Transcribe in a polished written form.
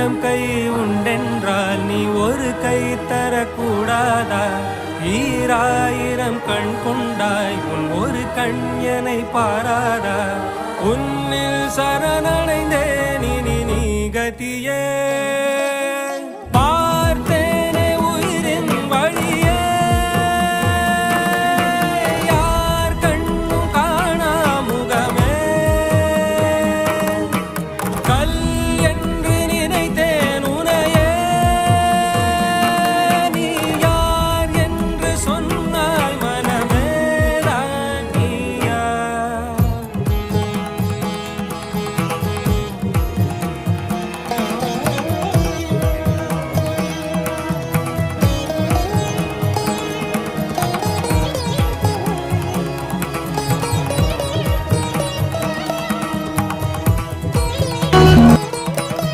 ஆயிரம் கை உண்டென்றால் நீ ஒரு கை தரக்கூடாதா? ஈராயிரம் கண் கொண்டாய் உன் ஒரு கண் என்னை பாராதா? உன்னில் சரணடைந்தேன் இனி நீ கதியே.